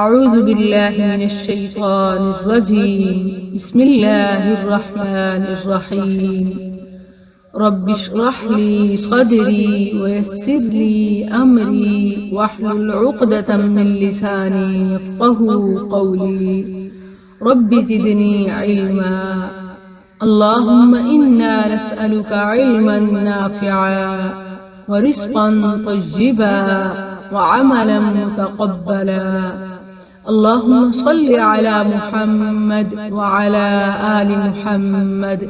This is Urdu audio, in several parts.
أعوذ بالله من الشيطان الرجيم بسم الله الرحمن الرحيم رب اشرح لي صدري ويسر لي أمري واحلل عقدة من لساني يفقهوا قولي رب زدني علما اللهم إنا نسألك علما نافعا ورزقا طيبا وعملا متقبلا اللهم صل على محمد وعلى آل محمد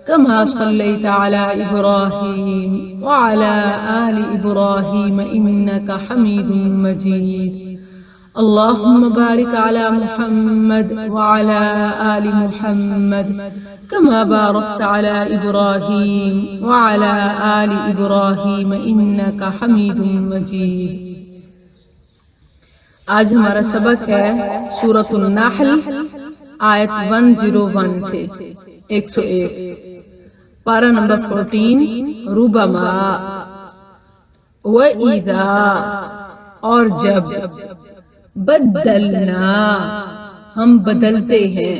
كما صليت على إبراهيم وعلى آل إبراهيم إنك حميد مجيد اللهم بارك على محمد وعلى آل محمد كما باركت على إبراهيم وعلى آل إبراهيم إنك حميد مجيد۔ آج ہمارا سبق ہے سورۃ النحل آیت 101 سے 101، پارہ نمبر 14، ربما، وَإِذَا، اور جب، بدلنا، ہم بدلتے ہیں،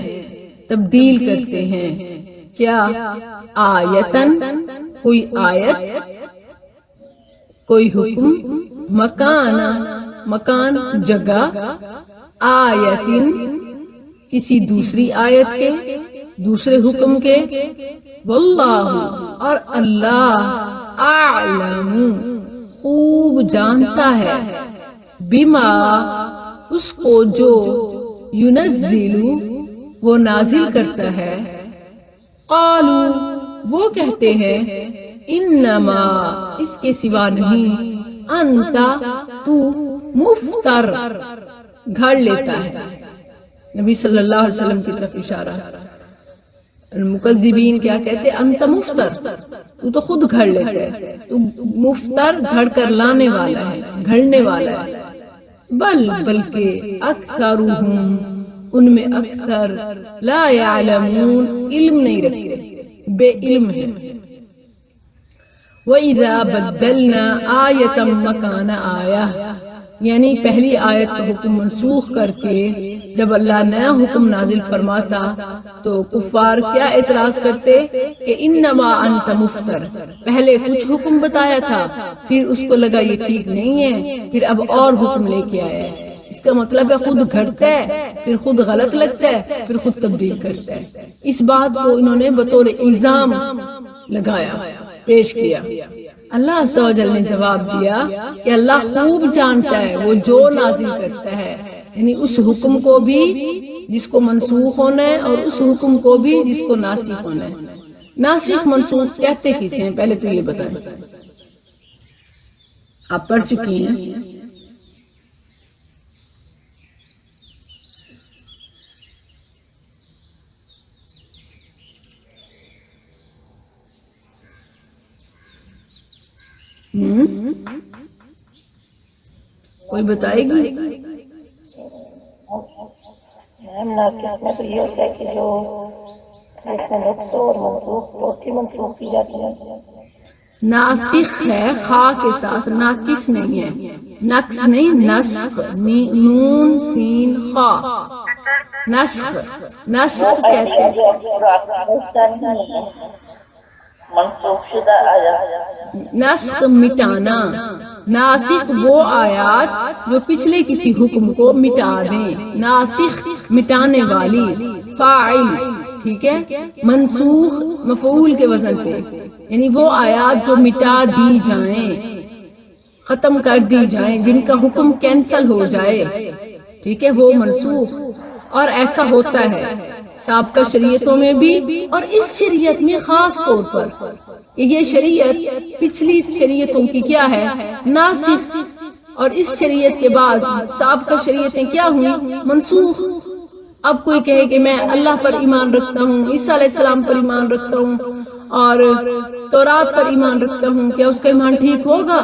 تبدیل کرتے ہیں، کیا؟ آیتن، کوئی آیت، کوئی حکم، مکانا، مکان، جگہ، آیتن، کسی دوسری آیت کے، دوسرے حکم کے، واللہ، اور اللہ، اعلم، خوب جانتا ہے، بما، اس کو جو، ینزل، وہ نازل کرتا ہے، قالوا، وہ کہتے ہیں، انما، اس کے سوا نہیں، انتا، تو، مفتر، گھڑ لیتا ہے، نبی صلی اللہ علیہ وسلم کی طرف اشارہ۔ المکذبین کیا کہتے؟ انت مفتر، تو تو خود گھڑ لیتا ہے، تو مفتر، گھڑ کر لانے والا ہے، گھڑنے والا ہے، بلکہ اکثرہم، ان میں اکثر، لا یعلمون، علم نہیں رکھتے، بے علم ہے۔ وَإِذَا بَدَّلْنَا آیَةً مَكَانَ آیَةٍ، یعنی پہلی آیت کا حکم منسوخ کر کے جب اللہ نیا حکم نازل فرماتا تو کفار کیا اعتراض کرتے کہ انما انت مفتر، پہلے کچھ حکم بتایا تھا، پھر اس کو لگا یہ ٹھیک نہیں ہے، پھر اب اور حکم لے کے آیا ہے، اس کا مطلب ہے خود گھڑتا ہے، پھر خود غلط لگتا ہے، پھر خود تبدیل کرتا ہے۔ اس بات کو انہوں نے بطور الزام لگایا، پیش کیا۔ اللہ عز و جل نے جواب دیا کہ اللہ خوب جانتا ہے وہ جو نازل کرتا ہے، یعنی اس حکم کو بھی جس کو منسوخ ہونا ہے اور اس حکم کو بھی جس کو ناسخ ہونا ہے۔ ناسخ منسوخ کہتے کسے ہیں پہلے تو یہ بتائیں، آپ پڑھ چکی ہیں۔ کوئی بتائے گی؟ ناقص میں تو یہ ہوتا ہے کہ جو اس میں نقص اور منسوخ توٹی منسوخ کی جاتی ہے۔ ناسخ ہے خا کے ساتھ، ناقص نہیں ہے، نقص نہیں، نسخ، نون سین خا، نسخ، نسخ کہتے ہیں، منسوخ شدہ آیات، نسخ مٹانا، ناسخ وہ آیات جو پچھلے کسی حکم کو مٹا دیں، ناسخ مٹانے والی، فاعل، ٹھیک ہے، منسوخ مفعول کے وزن پہ، یعنی وہ آیات جو مٹا دی جائیں، ختم کر دی جائیں، جن کا حکم کینسل ہو جائے، ٹھیک ہے، وہ منسوخ۔ اور ایسا ہوتا ہے سابقہ شریعتوں میں بھی اور اس شریعت میں خاص طور پر کہ یہ شریعت پچھلی شریعتوں کی کیا ہے؟ ناسخ، اور اس شریعت کے بعد سابقہ شریعتیں کیا ہوئی؟ منسوخ۔ اب کوئی کہے کہ میں اللہ پر ایمان رکھتا ہوں، عیسیٰ علیہ السلام پر ایمان رکھتا ہوں اور تورات پر ایمان رکھتا ہوں، کیا اس کا ایمان ٹھیک ہوگا؟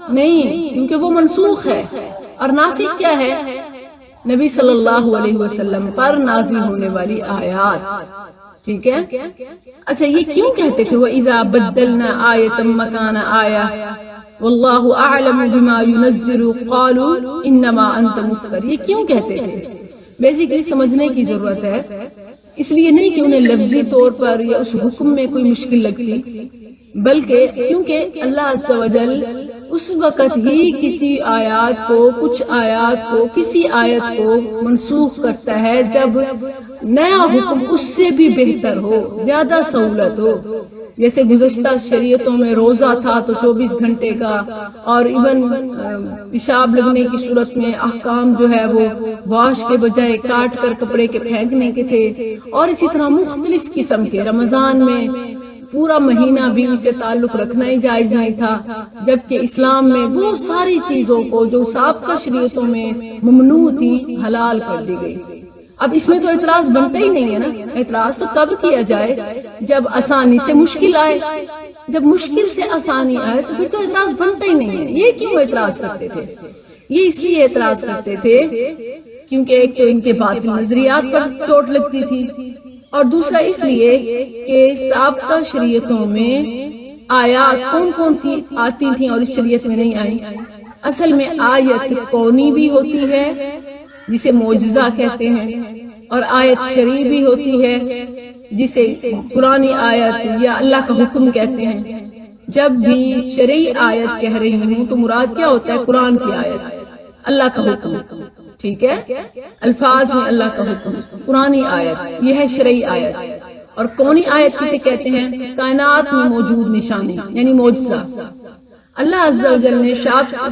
نہیں، کیونکہ وہ منسوخ ہے۔ اور ناسخ کیا ہے؟ نبی صلی اللہ علیہ وسلم پر نازل ہونے والی آیات، ٹھیک ہے۔ اچھا یہ کیوں کہتے تھے وَإِذَا بَدَّلْنَا آیَةً مَكَانَ آیَةٍ؟ واللہ اعلم بما ينزل قالوا انما انت مفتر. یہ کیوں کہتے تھے؟ بیسیکلی سمجھنے کی ضرورت ہے. اس لیے نہیں کہ انہیں لفظی طور پر یا اس حکم میں کوئی مشکل لگتی، بلکہ کیونکہ اللہ عز و جل اس وقت ہی کسی آیات کو، کچھ آیات کو، کسی آیت کو منسوخ کرتا ہے جب نیا حکم اس سے بھی بہتر ہو، زیادہ سہولت ہو. جیسے گزشتہ شریعتوں میں روزہ تھا تو 24 گھنٹے کا، اور ایون پیشاب لگنے کی صورت میں احکام جو ہے وہ واش کے بجائے کاٹ کر کپڑے کے پھینکنے کے تھے، اور اسی طرح مختلف قسم کے. رمضان میں پورا مہینہ بھی اس سے تعلق رکھنا ہی جائز نہیں تھا، جبکہ اسلام میں وہ ساری چیزوں کو جو سابقہ شریعتوں میں ممنوع تھی حلال کر دی گئی. اب اس میں تو اعتراض بنتا ہی نہیں ہے نا. اعتراض تو تب کیا جائے جب آسانی سے مشکل آئے. جب مشکل سے آسانی آئے تو پھر تو اعتراض بنتا ہی نہیں ہے. یہ کیوں اعتراض کرتے تھے؟ یہ اس لیے اعتراض کرتے تھے کیونکہ ایک تو ان کے باطل نظریات پر چوٹ لگتی تھی، اور دوسرا اس لیے کہ سابقہ شریعتوں میں آیات کون کون سی آتی تھیں اور اس شریعت میں نہیں آئی. اصل میں آیت کونی بھی ہوتی ہے جسے معجزہ کہتے ہیں، اور آیت شرعی بھی ہوتی ہے جسے قرآنی آیت یا اللہ کا حکم کہتے ہیں. جب بھی شرعی آیت کہہ رہی ہوں تو مراد کیا ہوتا ہے؟ قرآن کی آیت، اللہ کا حکم. ٹھیک ہے، الفاظ میں اللہ کا حکم، قرآنی آیت یہ ہے شرعی آیت. اور کونی آیت کسے کہتے ہیں؟ کائنات میں موجود نشانی یعنی معجزہ. اللہ عز و جل نے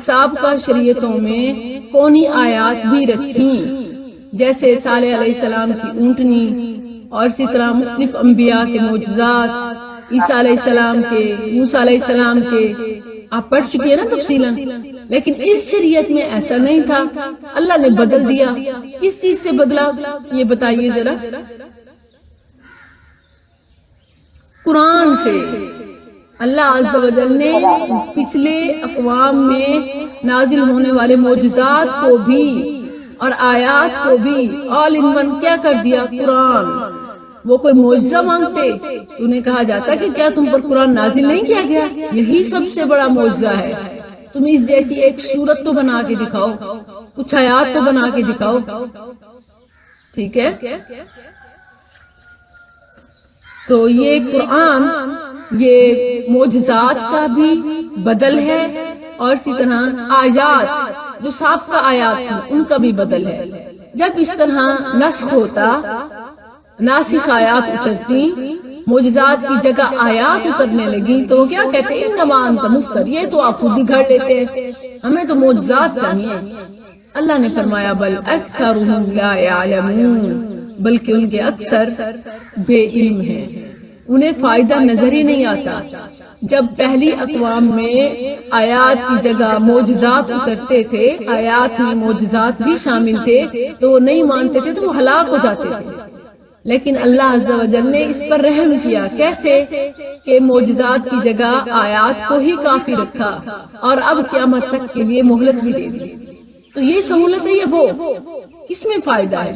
سابقہ شریعتوں میں کونی آیات بھی رکھیں، جیسے صالح علیہ السلام کی اونٹنی، اور اسی طرح مختلف انبیاء کے معجزات، عیسیٰ علیہ السلام کے، موسیٰ علیہ السلام کے. آپ پڑھ چکی ہیں نا تفصیلاً. لیکن اس شریعت میں ایسا نہیں تھا، اللہ نے بدل دیا. کس چیز سے بدلا یہ بتائیے ذرا؟ قرآن سے. اللہ عز و جل نے پچھلے اقوام میں نازل ہونے والے معجزات کو بھی اور آیات کو بھی آل ان ون کیا کر دیا؟ قرآن. وہ کوئی معجزہ مانگتے تو انہیں کہا جاتا کہ کیا تم پر قرآن نازل نہیں کیا گیا؟ یہی سب سے بڑا معجزہ ہے. تم اس جیسی ایک صورت تو بنا کے دکھاؤ، کچھ آیات تو بنا کے دکھاؤ. ٹھیک ہے، تو یہ قرآن یہ معجزات کا بھی بدل ہے، اور اسی طرح آیات جو سابقہ آیات تھیں ان کا بھی بدل ہے. جب اس طرح نسخ ہوتا، ناسخ آیات اترتی، معجزات کی جگہ آیات اترنے لگی، تو وہ کیا کہتے ہیں؟ انما انت مفتر. یہ تو آپ خود ہی گھڑ لیتے ہیں، ہمیں تو معجزات چاہیے. اللہ نے فرمایا بل اکثرهم لا يعلمون، بلکہ ان کے اکثر بے علم ہیں، انہیں فائدہ نظر ہی نہیں آتا. جب پہلی اقوام میں آیات کی جگہ معجزات اترتے تھے، آیات میں معجزات بھی شامل تھے، تو وہ نہیں مانتے تھے تو وہ ہلاک ہو جاتے تھے. لیکن اللہ عز و جل نے اس پر رحم کیا. کیسے؟ کہ معجزات کی جگہ آیات کو ہی کافی رکھا، اور اب قیامت تک کے لیے مہلت بھی دے دی. تو یہ سہولت ہے، یہ وہ کس میں فائدہ ہے؟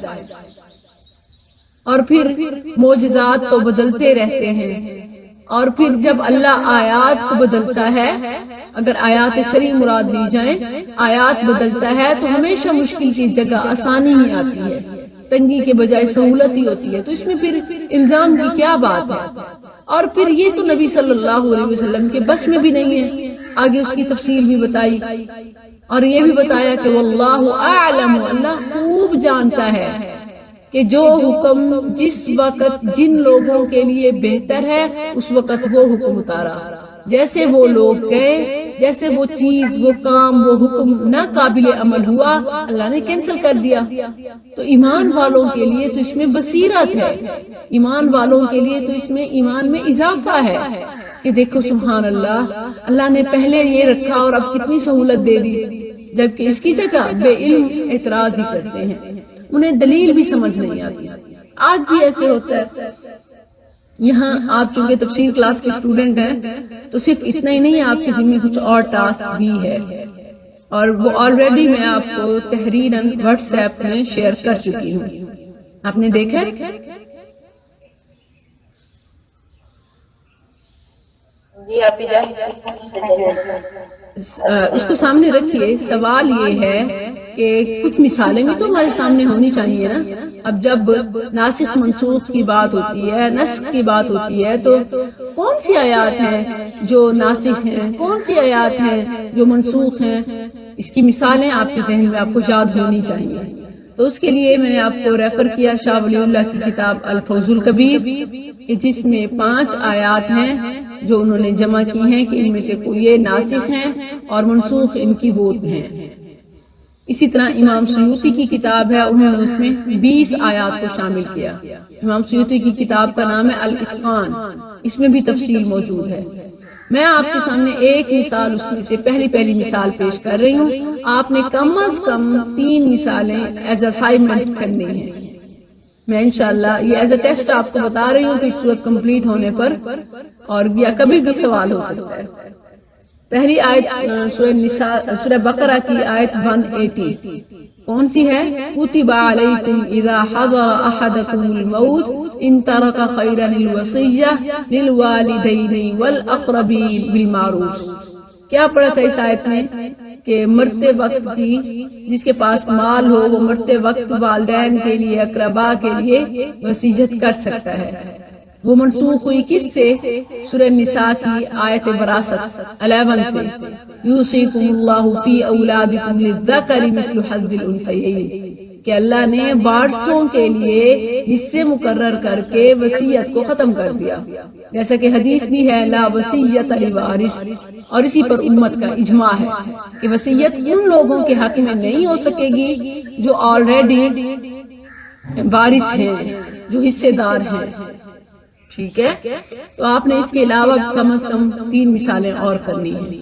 اور پھر معجزات تو بدلتے رہتے ہیں، اور پھر جب اللہ آیات کو بدلتا ہے، اگر آیات شرعی مراد لی جائیں، آیات بدلتا ہے تو ہمیشہ مشکل کی جگہ آسانی ہی آتی ہے، تنگی کے بجائے سہولت ہی ہوتی ہے. تو اس میں پھر الزام کی کیا بات ہے؟ اور پھر یہ تو نبی صلی اللہ علیہ وسلم کے بس میں بھی نہیں ہے. آگے اس کی تفصیل بھی بتائی، اور یہ بھی بتایا کہ واللہ اعلم، اللہ خوب جانتا ہے کہ جو حکم جس وقت جن لوگوں کے لیے بہتر ہے اس وقت وہ حکم اتارا. جیسے وہ لوگ گئے، جیسے وہ چیز، وہ کام، وہ حکم نہ قابل عمل ہوا، اللہ نے کینسل کر دیا. تو ایمان والوں کے لیے تو اس میں بصیرت ہے، ایمان والوں کے لیے تو اس میں ایمان میں اضافہ ہے کہ دیکھو سبحان اللہ، اللہ نے پہلے یہ رکھا اور اب کتنی سہولت دے دی. جبکہ اس کی جگہ بے علم اعتراض ہی کرتے ہیں، انہیں دلیل بھی سمجھ نہیں آتی. آج بھی ایسے ہوتا ہے. یہاں آپ چونکہ تفسیر کلاس کے اسٹوڈنٹ ہیں تو صرف اتنا ہی نہیں، آپ کے ذمہ کچھ اور ٹاسک بھی ہے، اور وہ آلریڈی میں آپ کو تحریراً واٹس ایپ میں شیئر کر چکی ہوں. آپ نے دیکھا ہے؟ جی آپ اس کو سامنے رکھیے. سوال یہ ہے کہ کچھ مثالیں بھی تو ہمارے سامنے ہونی چاہیے نا. اب جب ناسخ منسوخ کی بات ہوتی ہے، نسخ کی بات ہوتی ہے، تو کون سی آیات ہیں جو ناسخ ہیں، کون سی آیات ہیں جو منسوخ ہیں، اس کی مثالیں آپ کے ذہن میں آپ کو یاد ہونی چاہیے. تو اس کے لیے میں نے آپ کو ریفر کیا شاہ ولی اللہ کی کتاب الفوز الکبیر، کہ جس میں 5 آیات ہیں جو انہوں نے جمع کی ہیں کہ ان میں سے کوئی یہ ناسخ ہیں اور منسوخ ان کی وہ ہیں. اسی طرح امام سیوطی کی کتاب ہے، انہوں نے اس میں 20 آیات کو شامل کیا. امام سیوطی کی کتاب کا نام ہے الاتقان، اس میں بھی تفصیل موجود ہے. میں آپ کے سامنے ایک مثال اس میں سے پہلی مثال پیش کر رہی ہوں. آپ نے کم از کم 3 مثالیں ایز اسائنمنٹ کرنی ہیں. میں انشاءاللہ یہ ایز اے ٹیسٹ آپ کو بتا رہی ہوں کہ صورت کمپلیٹ ہونے پر، اور یا کبھی بھی سوال ہو سکتا ہے. پہلی آیت سورہ بقرہ کی آیت 180 کون سی ہے؟ کتب علیکم اذا حضر احدکم الموت ان ترک خیرا الوصیہ للوالدین والاقربین بالمعروف. کیا پڑھا تھا اس آیت میں؟ کہ مرتے وقت کی جس کے پاس مال ہو وہ مرتے وقت والدین کے لیے، اقربا کے لیے وصیت کر سکتا ہے. وہ منسوخ ہوئی کس سے؟ سورہ نساء کی آیت وراثت 11 سے، یوصیکم اللہ فی اولادکم للذکر مثل حظ الانثیین، کہ اللہ نے وارثوں کے لیے حصے مقرر کر کے وصیت کو ختم کر دیا. جیسا کہ حدیث بھی ہے لا وصیت لوارث، اور اسی پر امت کا اجماع ہے کہ وصیت ان لوگوں کے حق میں نہیں ہو سکے گی جو آلریڈی وارث ہیں، جو حصے دار ہیں. ٹھیک ہے، تو آپ نے اس کے علاوہ کم از کم 3 مثالیں اور کرنی ہیں.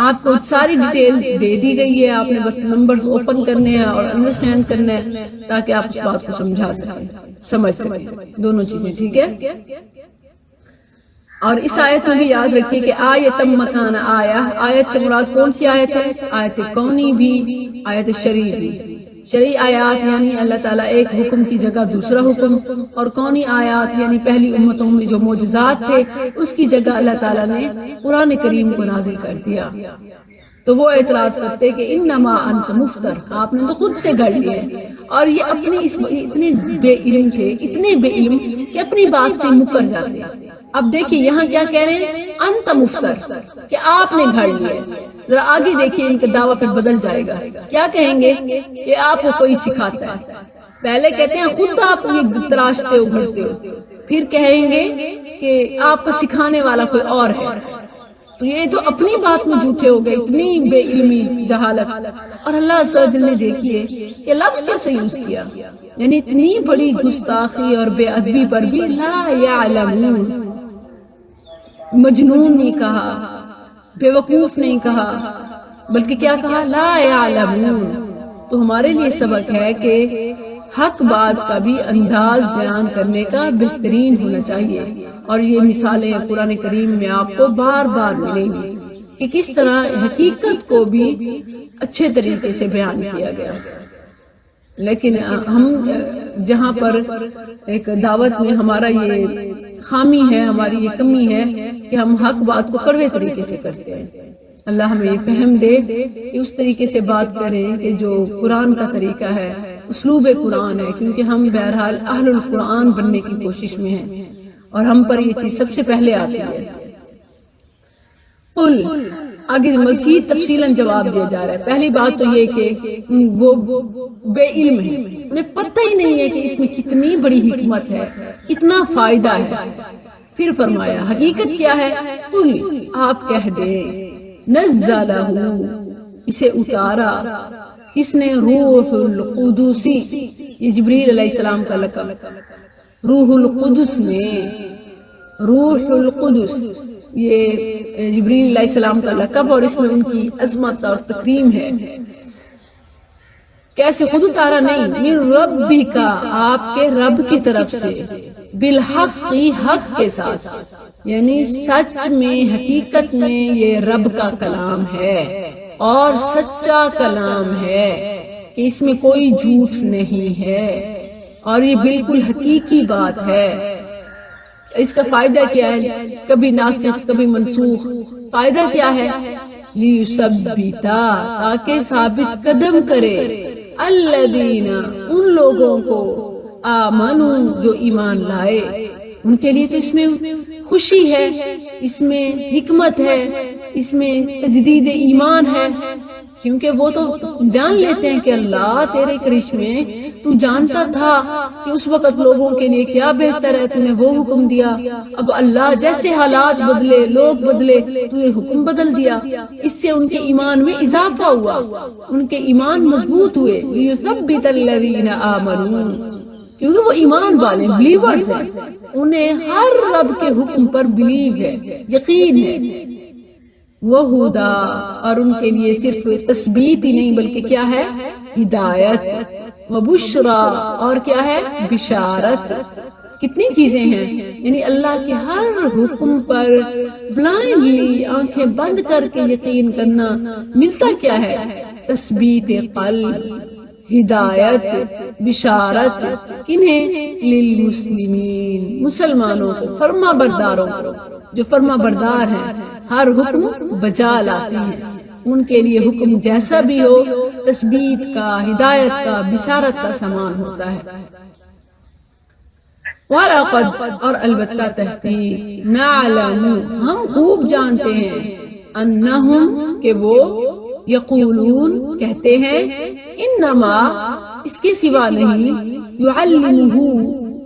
آپ کو ساری ڈیٹیل دے دی گئی ہے، آپ نے بس نمبرز اوپن کرنے ہیں اور انڈرسٹینڈ کرنا ہے تاکہ آپ اس بات کو سمجھا سکیں، سمجھ سکیں دونوں چیزیں. ٹھیک ہے، اور اس آیت میں بھی یاد رکھیے کہ آیتم مکان آیت سے مراد کون سی آیت ہے؟ آیت کونی بھی، آیت شرعی بھی. شرعی آیات یعنی اللہ تعالیٰ ایک حکم کی جگہ دوسرا حکم، اور کونی آیات یعنی پہلی امتوں میں جو معجزات تھے اس کی جگہ اللہ تعالیٰ نے قرآن کریم کو نازل کر دیا. تو وہ اعتراض کرتے کہ انما انت مفتر، آپ نے تو خود سے گھڑ لیا. اور یہ اپنے اتنے بے علم تھے، اتنے بے علم کہ اپنی بات سے مکر جاتے. اب دیکھیے یہاں کیا کہہ رہے ہیں؟ انت مفتر، کہ آپ نے گھڑ لیا. ذرا آگے دیکھیے ان کا دعویٰ پھر بدل جائے گا. کیا کہیں گے؟ کہ آپ کو کوئی سکھاتا ہے. پہلے کہتے ہیں خود آپ یہ تراشتے ہو، گھڑتے ہو، پھر کہیں گے کہ آپ کا سکھانے والا کوئی اور ہے. تو یہ تو اپنی بات میں جھوٹے ہو گئے، اتنی بے علمی، جہالت. اور اللہ عز و جل نے دیکھیے کہ لفظ کیسے یوز کیا، یعنی اتنی بڑی گستاخی اور بے ادبی پر بھی لا یعلمون، مجنون نہیں کہا، بے وقوف نہیں کہا، بلکہ کیا کہا؟ لا یعلمون. تو ہمارے لیے سبق ہے کہ حق بات کا بھی انداز بیان کرنے کا بہترین ہونا چاہیے. اور یہ مثالیں قرآن کریم میں آپ کو بار بار ملیں گی کہ کس طرح حقیقت کو بھی اچھے طریقے سے بیان کیا گیا. لیکن ہم جہاں پر ایک دعوت میں ہمارا یہ خامی ہے، ہماری یہ کمی ہے کہ ہم حق بات کو کڑوے طریقے سے کرتے ہیں. اللہ ہمیں یہ فہم دے کہ اس طریقے سے بات کریں کہ جو قرآن کا طریقہ ہے، اسلوب قرآن ہے، کیونکہ ہم بہرحال اہل القرآن بننے کی کوشش میں ہیں اور ہم پر یہ چیز سب سے پہلے آتی ہے. قل، آگے مزید تفصیلاً جواب دیا جا رہا ہے. پہلی بات تو یہ کہ وہ بے علم ہے، انہیں پتہ ہی نہیں ہے کہ اس میں کتنی بڑی حکمت ہے، کتنا فائدہ ہے. پھر فرمایا حقیقت کیا ہے؟ قل، آپ کہہ دیں نزلہ، اسے اتارا کس نے؟ روح القدس، یہ جبریل علیہ السلام کا لقب. روح القدس نے، روح القدس یہ جبریل علیہ السلام کا لقب، اور اس میں ان کی عظمت اور تکریم ہے. کیسے؟ خود اتارا نہیں، من ربک، آپ کے رب کی طرف سے، بالحق، حق کے ساتھ، یعنی سچ میں، حقیقت میں یہ رب کا کلام ہے اور سچا کلام ہے کہ اس میں کوئی جھوٹ نہیں ہے، اور یہ بالکل حقیقی بات ہے. اس کا فائدہ کیا ہے؟ کبھی ناسخ کبھی منسوخ. فائدہ کیا ہے؟ لیثبتا، تاکہ ثابت قدم کرے، الذین، ان لوگوں کو، آمنوا، جو ایمان لائے. ان کے لیے تو اس میں خوشی ہے، اس میں حکمت ہے، اس میں تجدید ایمان ہے، کیونکہ وہ تو جان لیتے ہیں کہ اللہ تیرے کرشمے تو جانتا تھا کہ اس وقت لوگوں کے لیے کیا بہتر ہے، تو نے وہ حکم دیا. اب اللہ جیسے حالات بدلے، لوگ بدلے، تو نے حکم بدل دیا. اس سے ان کے ایمان میں اضافہ ہوا، ان کے ایمان مضبوط ہوئے. لیثبت الذین آمنوا، کیونکہ وہ ایمان والے بلیورز ہیں، انہیں ہر رب کے حکم پر بلیو ہے، یقین ہے. وہدا، اور ان کے لیے صرف تثبیت ہی نہیں بلکہ کیا ہے؟ ہدایت. وبشرا، اور کیا ہے؟ بشارت. کتنی چیزیں ہیں، یعنی اللہ کے ہر حکم پر بلائنڈلی آنکھیں بند کر کے یقین کرنا. ملتا کیا ہے؟ تثبیت قلب، ہدایت، بشارت. کنہیں؟ للمسلمین، مسلمانوں کو، فرما برداروں کو، جو فرما بردار ہیں، ہر حکم بجا لاتے ہیں. ان کے لیے حکم جیسا بھی ہو تثبیت کا، ہدایت کا، بشارت کا سامان ہوتا ہے. وَلَقَدْ، اور البتہ تحقیق، نَعْلَمُ، ہم خوب جانتے ہیں، أَنَّهُمْ، کہ وہ، یقولون، کہتے ہیں، انما، اس کے سوا نہیں، يعلمه،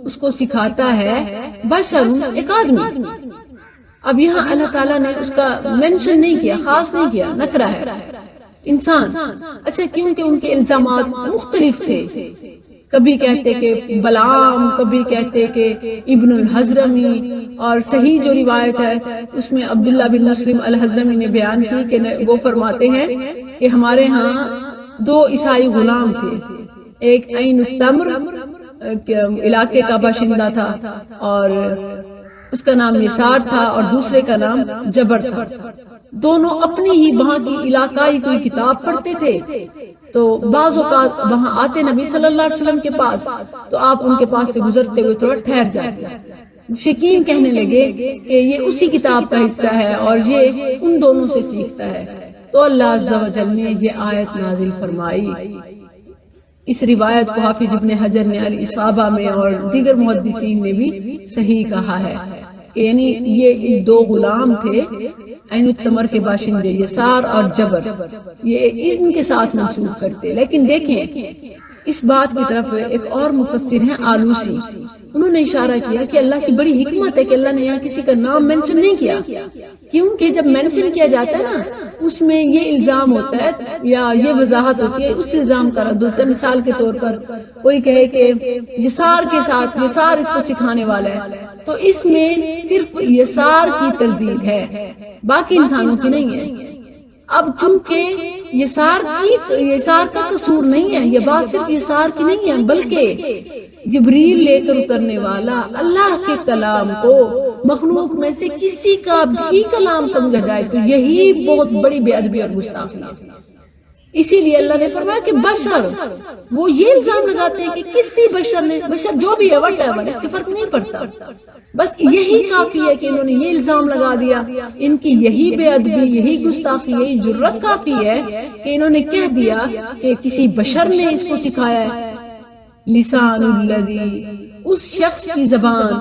اس کو سکھاتا ہے، بشر، ایک آدمی. اب یہاں اللہ تعالیٰ نے اس کا مینشن نہیں کیا، خاص نہیں کیا، نکرہ ہے، انسان. اچھا، کیونکہ ان کے الزامات مختلف تھے. کبھی کہتے کہ بلعام، کبھی کہتے کہ ابن الحضرمی، اور صحیح جو روایت ہے اس میں عبداللہ بن مسلم الحضرمی نے بیان کی کہ وہ فرماتے ہیں کہ ہمارے ہاں 2 عیسائی غلام تھے. ایک عین التمر علاقے کا باشندہ تھا اور اس کا نام یسار تھا، اور دوسرے کا نام جبر تھا. دونوں اپنی ہی وہاں کی علاقائی کوئی کتاب پڑھتے تھے. تو بعض اوقات وہاں آتے نبی صلی اللہ علیہ وسلم کے پاس، تو آپ ان کے پاس سے گزرتے ہوئے تھوڑا ٹھہر جاتے. شکیم کہنے لگے کہ یہ اسی کتاب کا حصہ ہے اور یہ ان دونوں سے سیکھتا ہے. تو اللہ عز و جل نے یہ آیت نازل فرمائی. اس روایت کو حافظ ابن حجر نے الاصابہ میں اور دیگر محدثین نے بھی صحیح کہا ہے کہ یعنی یہ 2 غلام تھے، عین التمر کے باشندے یسار اور جبر، یہ ان کے ساتھ منسوب کرتے. لیکن دیکھیں اس بات کی طرف ایک اور مفسر ہیں آلوسی، انہوں نے اشارہ کیا کہ اللہ کی بڑی حکمت ہے کہ اللہ نے یہاں کسی کا نام مینشن نہیں کیا، کیونکہ جب مینشن کیا جاتا ہے نا اس میں یہ الزام ہوتا ہے یا یہ وضاحت ہوتی ہے، اس الزام کا رد ہوتا ہے. مثال کے طور پر کوئی کہے کہ یسار کے ساتھ، یسار اس کو سکھانے والا ہے، تو اس میں صرف یسار کی تردید ہے، باقی انسانوں کی نہیں ہے. اب چونکہ یسار کا قصور نہیں ہے، یہ بات صرف یسار کی نہیں ہے، بلکہ جبریل لے کر اترنے والا اللہ کے کلام کو مخلوق میں سے کسی کا بھی کلام سمجھا جائے تو یہی بہت بڑی بے ادبی اور گستاخی ہے. اسی لیے اللہ نے فرمایا کہ بشر، وہ یہ الزام لگاتے ہیں کہ کسی بشر نے، بشر جو بھی ہے وٹ ایور، اس سے فرق نہیں پڑتا، بس یہی کافی ہے کہ انہوں نے یہ الزام لگا دیا. ان کی یہی بے ادبی، یہی گستاخی، یہی جرت کافی ہے کہ انہوں نے کہہ دیا کہ کسی بشر نے اس کو سکھایا ہے. لسان الذی، اس شخص کی زبان،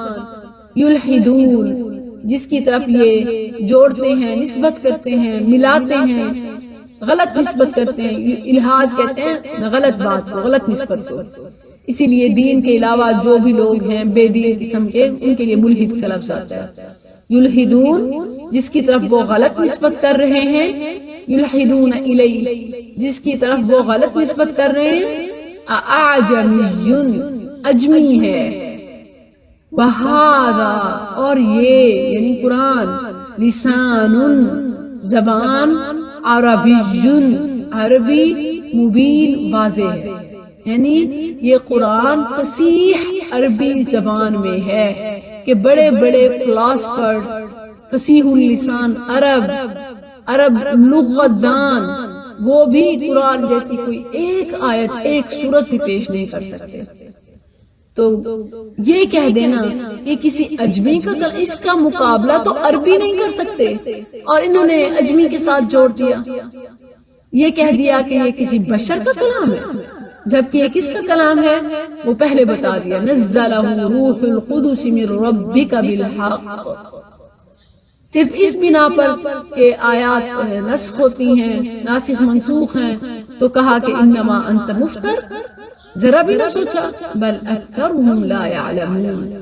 یلحدون، جس کی طرف یہ جوڑتے ہیں، نسبت کرتے ہیں، ملاتے ہیں، غلط نسبت کرتے ہیں. الہاد کہتے ہیں غلط بات کو، غلط نسبت کو. اسی لیے دین کے علاوہ جو بھی لوگ ہیں بے دین قسم کے، ان کے لیے ملحد کا لفظ آتا ہے. یلحدون، جس کی طرف وہ غلط نسبت کر رہے ہیں، یلحدون الیہ، جس کی طرف وہ غلط نسبت کر رہے ہیں. اعجمی، اجمی ہے. وہذا، اور یہ یعنی قرآن، لسان، زبان، عربی، عربی، مبین، واضح ہے. یعنی یہ قرآن فصیح عربی زبان میں ہے کہ بڑے بڑے فلاسفرز، فصیح اللسان عرب لغت دان، وہ بھی قرآن جیسی کوئی ایک آیت، ایک سورت بھی پیش نہیں کر سکتے. تو یہ کہہ دینا کہ کسی اجمی کا اس کا مقابلہ تو عربی نہیں کر سکتے، اور انہوں نے اجمی کے ساتھ جوڑ دیا، یہ کہہ دیا کہ یہ کسی بشر کا کلام ہے، جبکہ یہ کس کا کلام ہے وہ پہلے بتا دیا، نزلہ روح القدس من ربک بالحق۔ صرف اس بنا پر کہ آیات نسخ ہوتی ہیں، ناسخ منسوخ ہیں، تو کہا کہ انما انت مفتر، ذرا بھی نہ سوچا، بل اکثرهم لا يعلمون۔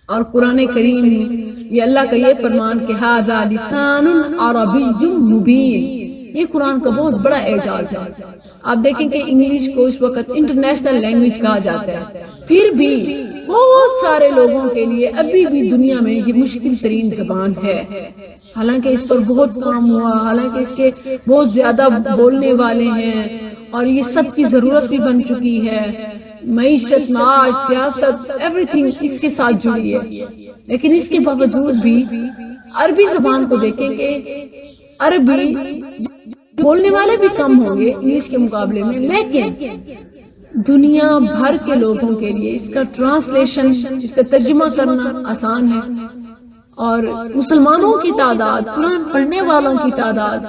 اور قرآن کریم میں یہ اللہ کا یہ فرمان کہ ھذا لسان عربی مبین، یہ قرآن کا بہت بڑا اعجاز ہے۔ آپ دیکھیں کہ انگلش کو اس وقت انٹرنیشنل لینگویج کہا جاتا ہے، پھر بھی بہت سارے لوگوں کے لیے ابھی بھی دنیا میں یہ مشکل ترین زبان ہے، حالانکہ اس پر بہت کام ہوا، حالانکہ اس کے بہت زیادہ بولنے والے ہیں، اور یہ سب کی ضرورت بھی بن چکی ہے، معیشت، معاش، سیاست، ایوری تھنگ اس کے ساتھ جڑی ہے، لیکن اس کے باوجود بھی عربی زبان کو دیکھیں کہ عربی بولنے والے بھی کم ہوں گے انگلش کے مقابلے میں، لیکن دنیا بھر کے لوگوں کے لیے اس کا ٹرانسلیشن، اس کا ترجمہ کرنا آسان ہے، اور مسلمانوں کی تعداد، قرآن پڑھنے والوں کی تعداد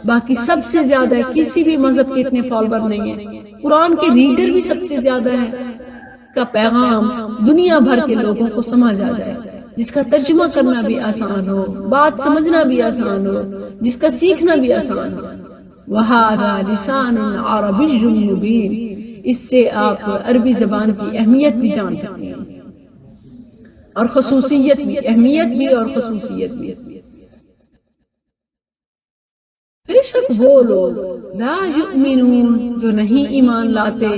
باقی سب سے زیادہ ہے، کسی بھی مذہب کے اتنے فالوور نہیں ہیں، قرآن کے ریڈر بھی سب سے زیادہ ہے، کا پیغام دنیا بھر کے لوگوں کو سمجھ آ جائے، جس کا ترجمہ کرنا بھی آسان ہو، بات سمجھنا بھی آسان ہو، جس کا سیکھنا بھی آسان ہو۔ وَهَذَا لِسَانٌ عَرَبِيٌّ مُبِينٌ، اس سے آپ عربی زبان کی اہمیت بھی جان سکتے ہیں، اور خصوصیت بھی، اہمیت بھی اور خصوصیت بھی۔ بے شک وہ لوگ لا یؤمنون جو نہیں ایمان لاتے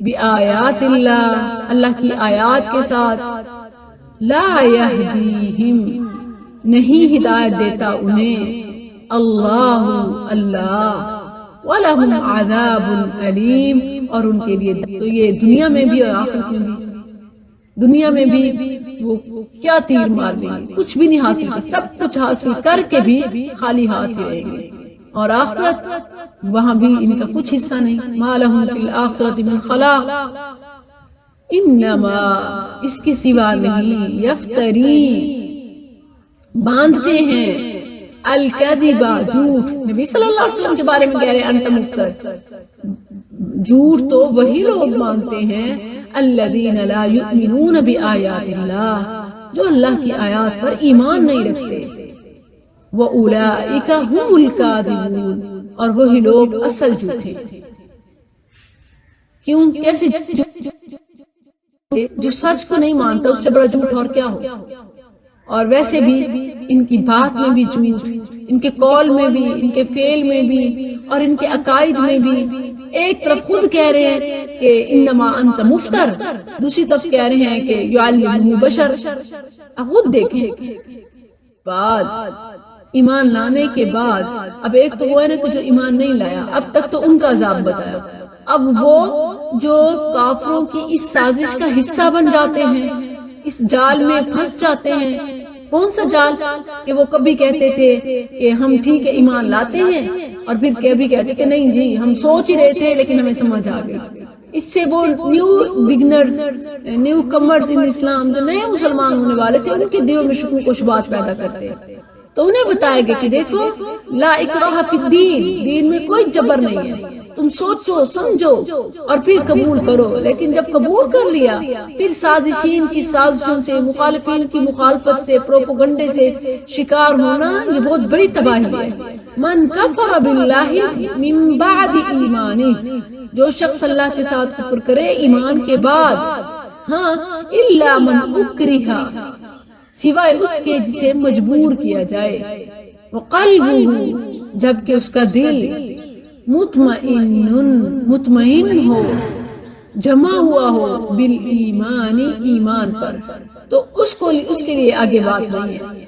بآیات اللہ، اللہ کی آیات کے ساتھ، لا یہدیہم نہیں ہدایت دیتا انہیں، اللہ وَلَهُمْ عَذَابٌ علیم، اور ان کے لیے تو یہ دنیا میں بھی اور آخرت میں بھی، دنیا میں بھی وہ کیا تیر مار دیں گے، کچھ بھی نہیں حاصل کر، سب کچھ حاصل کر کے بھی خالی ہاتھ ہی رہیں گے، اور آخرت وہاں بھی ان کا کچھ حصہ نہیں، مَا لَهُمْ فِي الْآخِرَةِ مِنْ خَلَاقٍ، انما اس کے سوا نہیں، یفتری باندھتے ہیں، الکذبہ جھوٹ، نبی صلی اللہ علیہ وسلم کے بارے میں کہہ رہے ہیں انت مفتر، جھوٹ تو وہی لوگ مانتے ہیں الذین لا یؤمنون بآیات اللہ، جو اللہ کی آیات پر ایمان نہیں رکھتے، وَأُولَئِكَ هُمُ الْكَاذِبُونَ، اور وہی لوگ اصل جھوٹے۔ کیوں؟ کیسے؟ جو سچ کو نہیں مانتا اس سے بڑا جھوٹ اور کیا ہو، اور ویسے بھی ان کی بات میں بھی جھوٹ، ان کے قول میں بھی، ان کے فعل میں بھی، اور ان کے عقائد میں بھی، ایک طرف خود کہہ رہے ہیں کہ انما انت مفتر، دوسری طرف کہہ رہے ہیں کہ یعلمہ بشر۔ خود دیکھیں، بعد ایمان لانے کے بعد، اب ایک تو وہ ہے نا کہ جو ایمان نہیں لایا، اب تک تو ان کا عذاب بتایا، اب وہ جو کافروں کی اس سازش کا حصہ بن جاتے ہیں، اس جال میں پھنس جاتے ہیں۔ کون سا جال؟ کہ وہ کبھی کہتے تھے کہ ہم ٹھیک ہے ایمان لاتے ہیں، اور پھر کبھی کہتے کہ نہیں جی ہم سوچ ہی رہے تھے لیکن ہمیں سمجھ آ گئی۔ اس سے وہ نیو بگنرز، نیو کمرز ان اسلام، جو نئے مسلمان ہونے والے تھے، ان کے دلوں میں شکوک و شبہات پیدا کرتے ہیں، تو انہیں بتایا گیا کہ دیکھو لا اکراہ فی الدین، دین میں کوئی جبر نہیں ہے، تم سوچو سمجھو اور پھر قبول کرو، لیکن جب قبول کر لیا پھر سازشین کی سازشوں سے، مخالفین کی مخالفت سے، پروپیگنڈے سے شکار ہونا یہ بہت بڑی تباہی ہے۔ من کفر باللہ من بعد ایمانہ، جو شخص اللہ کے ساتھ کفر کرے ایمان کے بعد، ہاں الا من اکرہ، سوائے اس کے جسے مجبور کیا جائے، وقلبہ، جبکہ اس کا دل مطمئن ہو، جمع ہوا ہو، بالایمان، ایمان پر، تو اس کے لیے آگے بات نہیں ہے،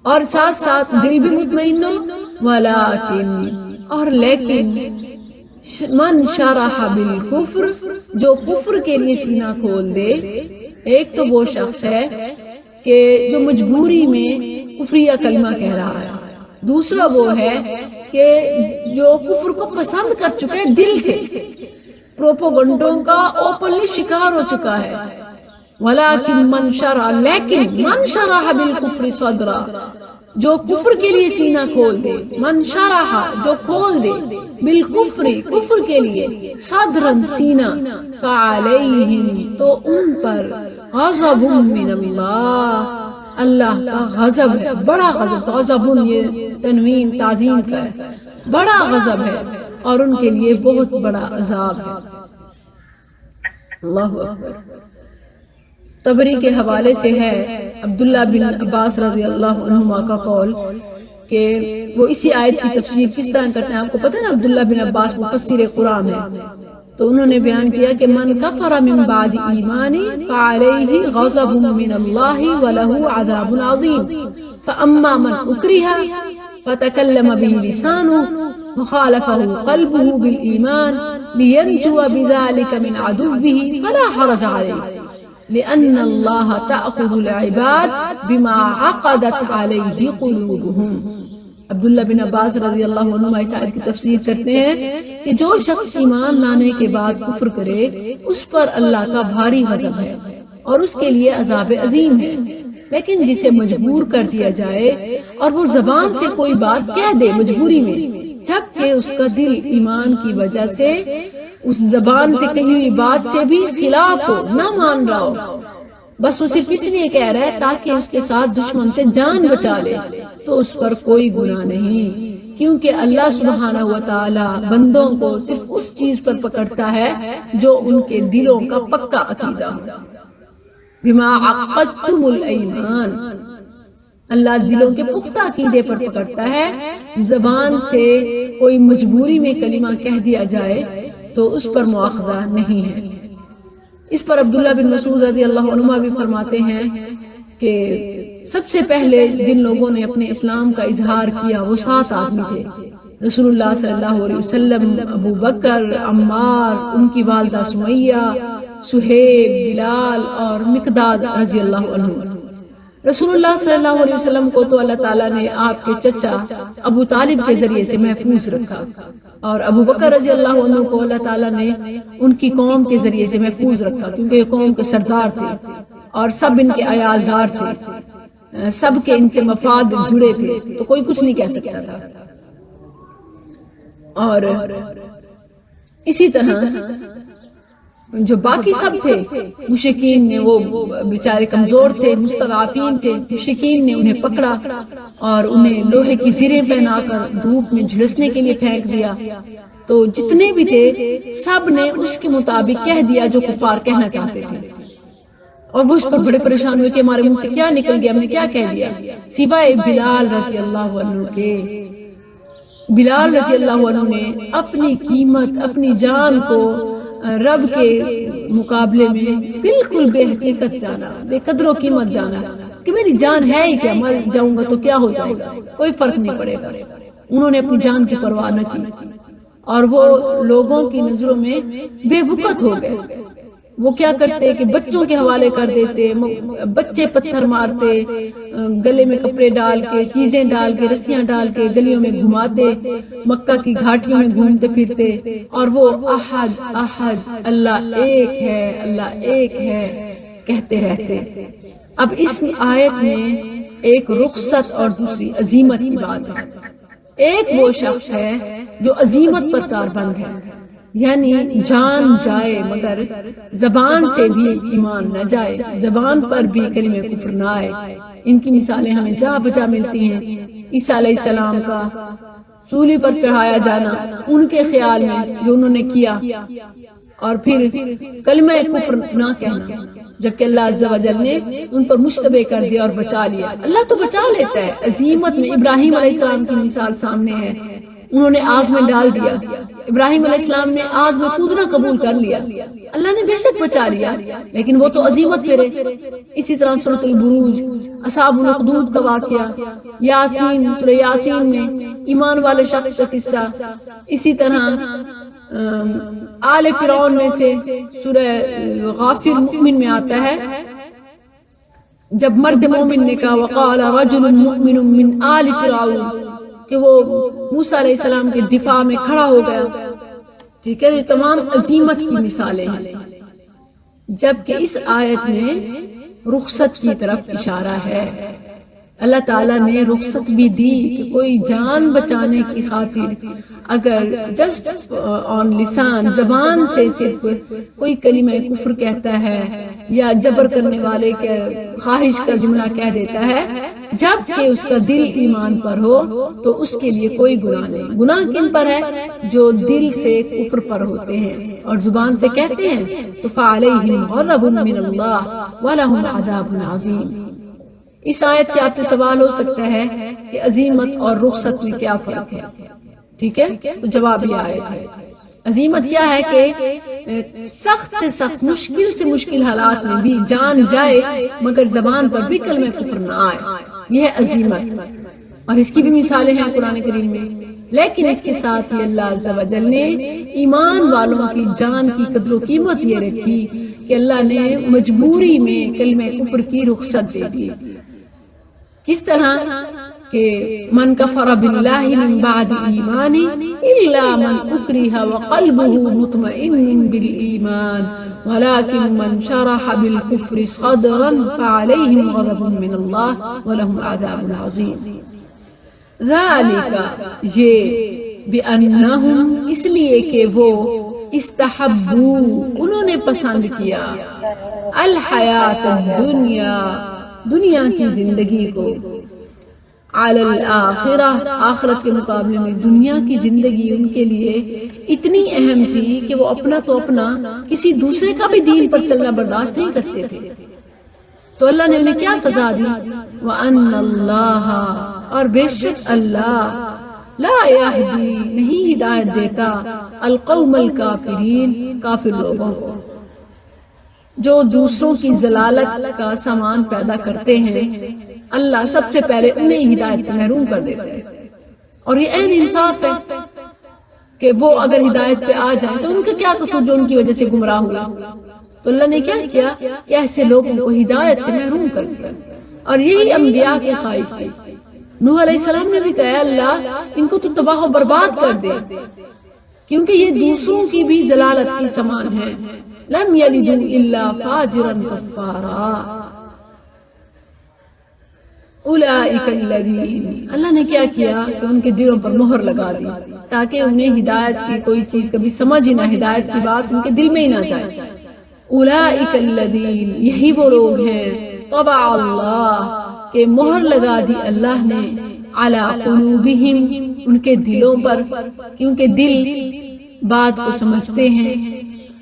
اور ساتھ ساتھ دل بھی مطمئن ہو، ولیکن، اور لیکن، من شرح بالکفر، جو کفر کے لیے سینہ کھول دے، ایک تو وہ شخص ہے کہ جو مجبوری میں کفریہ کلمہ کہہ رہا ہے، دوسرا وہ ہے کہ جو کفر کو پسند کر چکے دل سے، پروپوگنڈوں کا اوپنلی شکار ہو چکا ہے. ولیکن من شرح بالکفر صدرا، جو کفر کے لیے سینہ کھول دے، من شرح جو کھول دے، بالکفر کفر کے لیے، صدرن سینہ، فعلیہم تو ان پر غضب من اللہ، اللہ کا غضب ہے، بڑا غضب. غضب یہ تنوین تعظیم کا ہے، بڑا غضب ہے اور ان کے لیے بہت بڑا عذاب ہے. اللہ اکبر. طبری کے حوالے سے ہے عبداللہ بن عباس رضی اللہ عنہما کا قول کہ وہ اسی آیت کی تفسیر کس طرح کرتے ہیں. آپ کو پتہ ہے نا عبداللہ بن عباس مفسر قرآن ہے، تو انہوں نے بیان کیا کہ من کفر من بعد ایمانی فعلیہ غضب من اللہ وله عذاب عظیم، فاما من اکرہ فتکلم به لسانه وخالفه قلبه بالایمان لینجو بذلك من عدوه فلا حرج علیہ لأن اللہ تأخذ العباد بما عقدت علیہ قلوبهم. عبداللہ بن عباس رضی اللہ عنہ اس آیت کی تفسیر کرتے ہیں کہ جو شخص ایمان لانے کے بعد کفر کرے اس پر اللہ کا بھاری غضب ہے اور اس کے لیے عذاب عظیم ہے. لیکن جسے مجبور کر دیا جائے اور وہ زبان سے کوئی بات کہہ دے مجبوری میں، جبکہ اس کا دل ایمان کی وجہ سے اس زبان سے کہی ہوئی بات سے بھی خلاف ہو، نہ مان رہا ہو، بس وہ صرف اس لیے کہہ رہا ہے تاکہ اس کے ساتھ دشمن سے جان بچا لے، تو اس پر کوئی گناہ نہیں، کیونکہ اللہ سبحانہ و تعالی بندوں کو صرف اس چیز پر پکڑتا ہے جو ان کے دلوں کا پکا عقیدہ ہو. بما عقدتم الایمان، اللہ دلوں کے پختہ عقیدے پر پکڑتا ہے. زبان سے کوئی مجبوری میں کلمہ کہہ دیا جائے تو اس پر مواخذہ نہیں ہے. اس پر عبداللہ بن مسعود رضی اللہ عنہ بھی فرماتے ہیں کہ سب سے پہلے جن لوگوں نے اپنے اسلام کا اظہار کیا وہ 7 آدمی تھے. رسول اللہ صلی اللہ علیہ وسلم، ابو بکر، عمار، ان کی والدہ سمیہ، سہیب، بلال اور مقداد رضی اللہ عنہ. رسول اللہ صلی اللہ علیہ وسلم کو تو اللہ تعالیٰ نے آپ کے چچا ابو طالب کے ذریعے سے محفوظ رکھا، اور ابو بکر رضی اللہ عنہ کو اللہ تعالیٰ نے ان کی قوم کے ذریعے سے محفوظ رکھا، کیونکہ یہ قوم کے سردار تھے اور سب ان کے عیالدار تھے، سب کے ان سے مفاد جڑے تھے، تو کوئی کچھ نہیں کہہ سکتا تھا. اور اسی طرح جو باقی سب تھے مشرکین نے، وہ بیچارے کمزور تھے، مستضعفین تھے، مشرکین نے انہیں پکڑا اور انہیں لوہے کی زریں پہنا کر دھوپ میں جھلسنے کے لیے پھینک دیا. تو جتنے بھی تھے سب نے اس کے مطابق کہہ دیا جو کفار کہنا چاہتے تھے، اور وہ اس پر بڑے پریشان ہوئے کہ ہمارے منہ سے کیا نکل گیا، ہم نے کیا کہہ دیا، سوائے بلال رضی اللہ عنہ کے. بلال رضی اللہ عنہ نے اپنی قیمت، اپنی جان کو رب کے مقابلے میں بالکل بے حقیقت جانا، بے قدر و قیمت جانا کہ میری جان ہے ہی کیا، مر جاؤں گا تو کیا ہو جائے گا، کوئی فرق نہیں پڑے گا. انہوں نے اپنی جان کی پرواہ نہ کی اور وہ لوگوں کی نظروں میں بے وقت ہو گئے. وہ کیا کرتے کہ بچوں کے حوالے کر دیتے، بچے پتھر مارتے، گلے میں کپڑے ڈال کے، چیزیں ڈال کے، رسیاں ڈال کے گلیوں میں گھماتے، مکہ کی گھاٹیوں میں گھومتے پھرتے، اور وہ احد احد اللہ ایک ہے، اللہ ایک ہے کہتے رہتے. اب اس آیت میں ایک رخصت اور دوسری عظیمت کی بات ہے. ایک وہ شخص ہے جو عظیمت پر کاربند ہے، یعنی جان جائے مگر زبان سے بھی ایمان نہ جائے، زبان پر بھی کلمہ کفر نہ آئے. ان کی مثالیں ہمیں جا بجا ملتی ہیں. عیسیٰ علیہ السلام کا سولی پر چڑھایا جانا ان کے خیال میں جو انہوں نے کیا، اور پھر کلمہ کفر نہ کہنا، جبکہ اللہ عز و جل نے ان پر مشتبہ کر دیا اور بچا لیا. اللہ تو بچا لیتا ہے. عظیمت میں ابراہیم علیہ السلام کی مثال سامنے ہے، انہوں نے آگ میں ڈال دیا، ابراہیم علیہ السلام نے آگ میں کودنا قبول کر لیا، اللہ نے بے شک بچا لیا، لیکن وہ تو عظیمت پہ رہے. اسی طرح سورۃ البروج، اصحاب الاخدود کا واقعہ، یاسین، سورہ یاسین میں ایمان والے شخص کا قصہ، اسی طرح آل فرعون میں سے سورہ غافر مؤمن میں آتا ہے، جب مرد مومن نے کہا وقال رجل مؤمن من آل فرعون، کہ وہ موسیٰ علیہ السلام کے دفاع میں کھڑا ہو گیا ٹھیک ہے، یہ تمام عظیمت کی مثالیں ہیں، جبکہ اس آیت میں رخصت کی طرف اشارہ ہے۔ اللہ تعالیٰ نے رخصت بھی دی کہ کوئی جان بچانے کی خاطر اگر جسٹ آن لسان زبان سے صرف کوئی کلمہ کفر کہتا ہے یا جبر کرنے والے کے خواہش کا جملہ کہہ دیتا ہے، جب کہ اس کا دل ایمان پر ہو تو اس کے لیے کوئی گناہ نہیں۔ گناہ کن پر ہے؟ جو دل سے کفر پر ہوتے ہیں اور زبان سے کہتے ہیں، تو فعلیہم غضب من اللہ ولہم عذاب عظیم۔ اس آیت سے آپ سے سوال ہو سکتا ہے کہ عظیمت اور رخصت میں کیا فرق ہے؟ ٹھیک ہے، تو جواب یہ آیت ہے۔ عظیمت کیا ہے کہ سخت سے سخت، مشکل سے مشکل حالات میں بھی جان جائے مگر زبان پر بھی کلمہ کفر نہ آئے، یہ ہے عظیمت۔ اور اس کی بھی مثالیں ہیں قرآن کریم میں، لیکن اس کے ساتھ ہی اللہ عز و جل نے ایمان والوں کی جان کی قدر و قیمت یہ رکھی کہ اللہ نے مجبوری میں کلمہ کفر کی رخصت دے دی۔ کس طرح کہ من کفر باللہ من بعد ایمانہ الا من اکرہ وقلبہ مطمئن بالایمان ولكن من شرح بالکفر صدرا فعلیہم غضب من اللہ ولہم عذاب عظیم۔ ذالک، یہ بانہم، اس لیے کہ وہ استحبوا، انہوں نے پسند کیا، الحیات الدنیا، دنیا کی زندگی کو، علی الآخرہ، آخرت کے مقابلے میں دنیا کی زندگی ان کے لیے اتنی اہم تھی کہ وہ اپنا تو اپنا کسی دوسرے کا بھی دین پر چلنا برداشت نہیں کرتے تھے۔ تو اللہ نے انہیں کیا سزا دی؟ وَأَنَّ اللَّهَ، اور بے شک اللہ، لا یہدی، نہیں ہدایت دیتا، القوم الکافرین، کافر لوگوں کو، جو دوسروں کی ضلالت کا سامان پیدا کرتے ہیں، اللہ سب سے پہلے انہیں ہدایت سے محروم کر دیتا ہے۔ اور یہ عین انصاف ہے کہ وہ اگر ہدایت پہ آ جائیں تو ان کا کیا قصور جو ان کی وجہ سے گمراہ ہوا؟ تو اللہ نے کیا کیا کہ ایسے لوگوں کو ہدایت سے محروم کر دیا، اور یہی انبیاء کی خواہش تھی۔ نوح علیہ السلام نے بھی کہا اللہ ان کو تو تباہ و برباد کر دے، کیونکہ یہ دوسروں کی بھی ضلالت کی سامان ہے۔ لم یلدوا الا فاجرا کفارا اولئک الذین، اللہ نے کیا کیا کہ ان کے دلوں پر مہر لگا دی تاکہ انہیں ہدایت کی کوئی چیز کبھی سمجھ ہی نہ، ہدایت کی بات ان کے دل میں ہی نہ جائے۔ اولئک الذین، یہی وہ لوگ ہیں، طبع اللہ، کہ مہر لگا دی اللہ نے، علی قلوبہم، ان کے دلوں پر، کیونکہ دل بات کو سمجھتے ہیں۔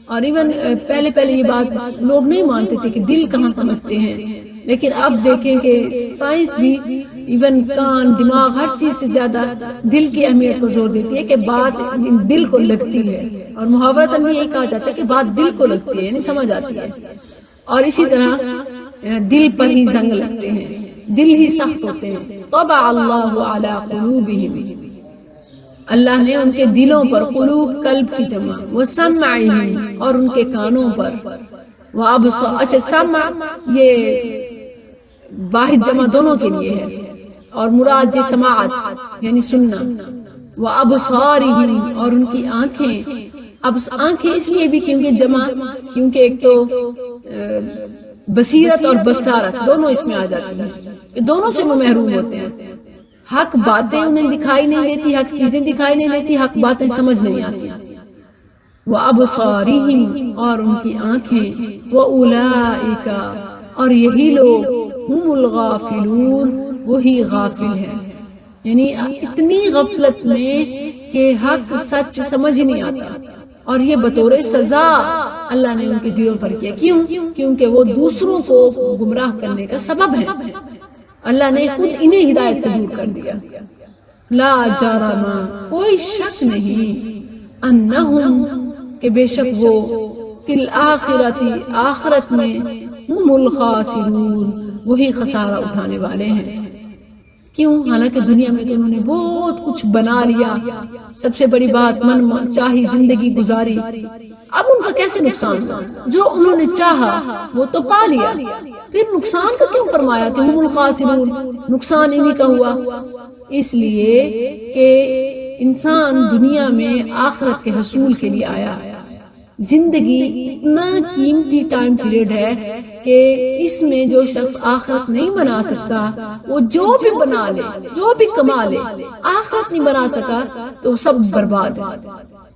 اور ایون پہلے یہ بات لوگ نہیں مانتے تھے کہ دل کہاں سمجھتے ہیں، لیکن اب دیکھیں کہ سائنس بھی ایون کان، دماغ، ہر چیز سے زیادہ دل کی اہمیت پر زور دیتی ہے کہ بات دل کو لگتی ہے، اور محاورتاً بھی یہی کہا جاتا ہے کہ بات دل کو لگتی ہے، یعنی سمجھ آتی ہے۔ اور اسی طرح دل پر ہی زنگ لگتے ہیں، دل ہی سخت ہوتے ہیں۔ طبع اللہ علی قلوبہم، اللہ نے ان کے دلوں پر، قلوب قلب کی جمع، وسمعہم، اور ان کے کانوں پر، وابصار، اچھا سمع یہ واحد جمع دونوں کے لیے ہے، اور مراد یہ سماعت یعنی سننا، وابصارہم، اور ان کی آنکھیں، اب آنکھیں اس لیے بھی کیونکہ جمع، کیونکہ ایک تو بصیرت اور بصارت دونوں اس میں آ جاتی ہیں، دونوں سے وہ محروم ہوتے ہیں۔ حق باتیں انہیں دکھائی نہیں دیتی، حق چیزیں دکھائی نہیں دیتی، حق باتیں سمجھ نہیں آتی۔ وَأَبْصَارِهِمْ، اور ان کی آنکھیں، وَأُولَئِكَ، اور یہی لوگ، ہم الغافلون، وہی غافل ہیں، یعنی اتنی غفلت میں کہ حق سچ سمجھ نہیں آتا، اور یہ بطور سزا اللہ نے ان کے دلوں پر کیا۔ کیوں؟ کیونکہ وہ دوسروں کو گمراہ کرنے کا سبب ہے، اللہ نے خود انہیں ہدایت سے دور کر دیا۔ لا جرم، کوئی شک نہیں، انہم، کہ بے شک وہ، فی الآخرۃ، آخرت میں، ہم الخاسرون، وہی خسارہ اٹھانے والے ہیں۔ کیوں؟ حالانکہ دنیا میں تو انہوں نے بہت کچھ بنا لیا، سب سے بڑی بات من چاہی زندگی گزاری، اب ان کا کیسے نقصان ہوا؟ جو انہوں نے چاہا وہ تو پا لیا، پھر نقصان کا کیوں فرمایا کہ ہم الخاسرون، نقصان انہی کا ہوا؟ اس لیے کہ انسان دنیا میں آخرت کے حصول کے لیے آیا. زندگی اتنا قیمتی ٹائم پیریڈ ہے کہ اس میں جو شخص آخرت نہیں بنا سکتا وہ جو بھی بنا لے، جو بھی کما لے، آخرت نہیں بنا سکا تو سب برباد ہے.